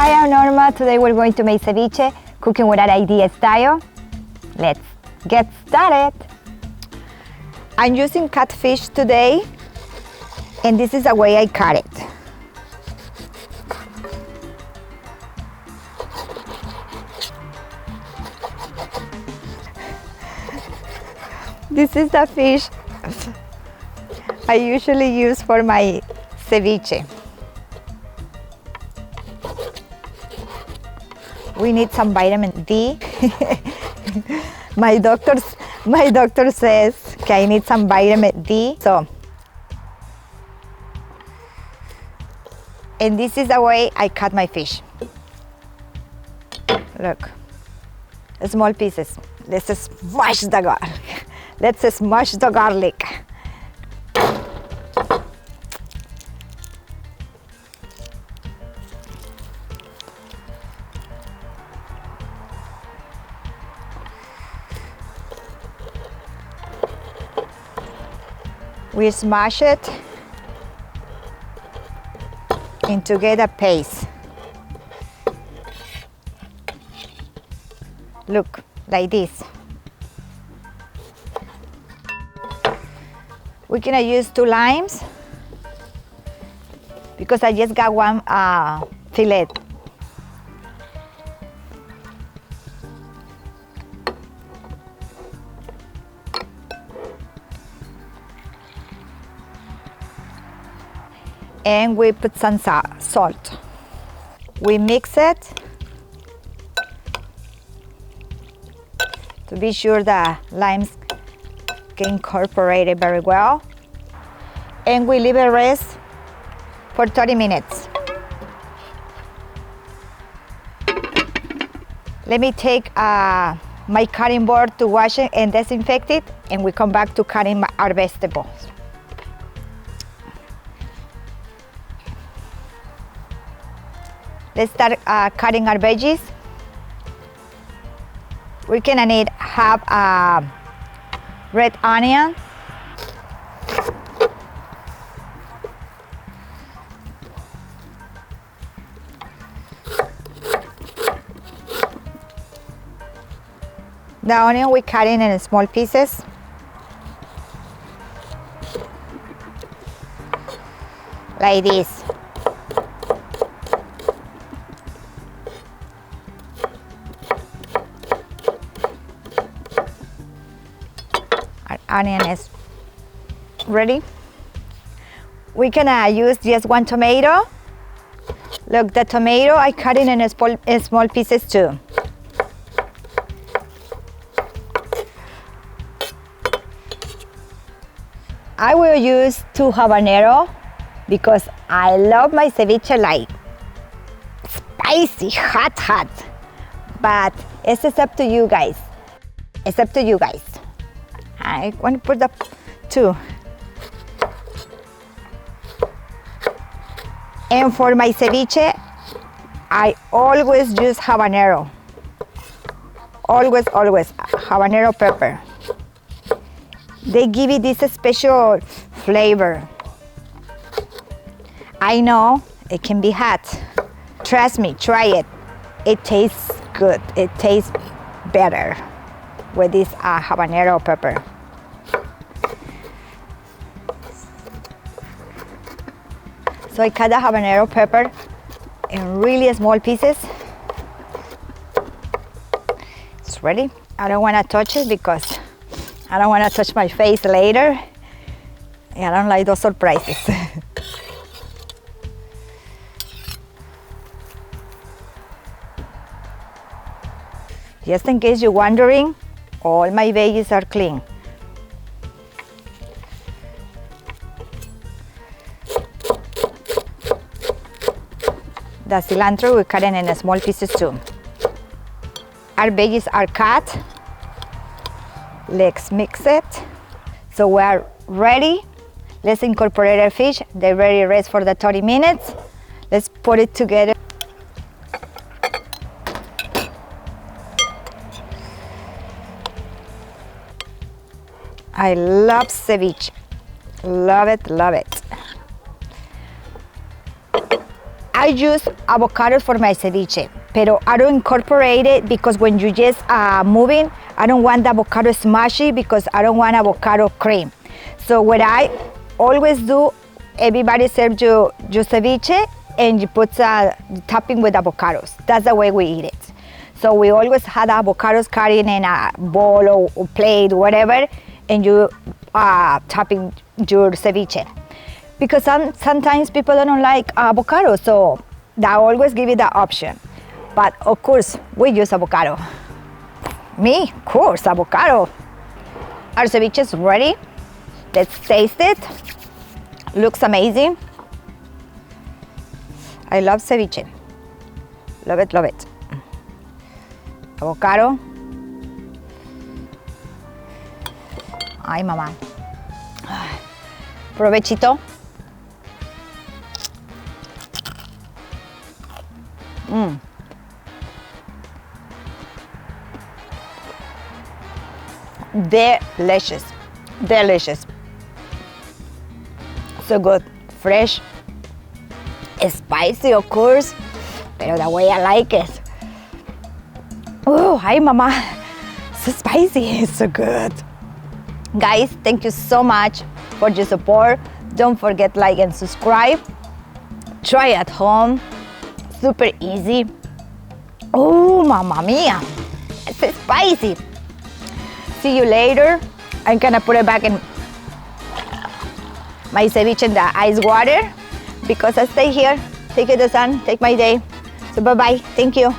Hi, I'm Norma. Today we're going to make ceviche, cooking with an idea style. Let's get started. I'm using catfish today, and this is the way I cut it. This is the fish I usually use for my ceviche. We need some vitamin D. My doctor says I need some vitamin D. And this is the way I cut my fish. Look, small pieces. Let's smash the garlic. Let's smash the garlic. We smash it and to get a paste. Look, like this. We're gonna use 2 limes because I just got one fillet. And we put some salt. We mix it to be sure the limes get incorporated very well. And we leave it rest for 30 minutes. Let me take my cutting board to wash it and disinfect it, and we come back to cutting our vegetables. Let's start cutting our veggies. We're gonna need half red onion, the onion we cut in small pieces. Like this. Onion is ready. We can use just 1 tomato. Look, the tomato I cut it in small pieces too. I will use 2 habanero because I love my ceviche like spicy, hot. But it's up to you guys. It's up to you guys. I want to put the 2. And for my ceviche, I always use habanero. Always habanero pepper. They give it this special flavor. I know it can be hot. Trust me, try it. It tastes good. It tastes better with this habanero pepper. So I cut the habanero pepper in really small pieces. It's ready. I don't want to touch it because I don't want to touch my face later. I don't like those surprises. Just in case you're wondering, all my veggies are clean. The cilantro we cut in small pieces too. Our veggies are cut. Let's mix it. So we're ready. Let's incorporate our fish. They're ready to rest for the 30 minutes. Let's put it together. I love ceviche. Love it, love it. I use avocado for my ceviche, pero I don't incorporate it because when you just moving, I don't want the avocado smushy because I don't want avocado cream. So what I always do, everybody serves you ceviche and you put the topping with avocados. That's the way we eat it. So we always had avocados cut in a bowl or plate, whatever, and you topping your ceviche. Because sometimes people don't like avocado, so I always give you the option. But of course, we use avocado. Me, of course, avocado. Our ceviche is ready. Let's taste it. Looks amazing. I love ceviche. Love it, love it. Avocado. Ay, mamá. Provechito. Delicious, delicious. So good, fresh, spicy of course, pero the way I like it. Oh, hi mama, so spicy, it's so good. Guys, thank you so much for your support. Don't forget like and subscribe. Try at home, super easy. Oh, mamma mia, it's so spicy. See you later. I'm gonna put it back in my ceviche in the ice water because I stay here, take the sun, take my day. So bye-bye, thank you.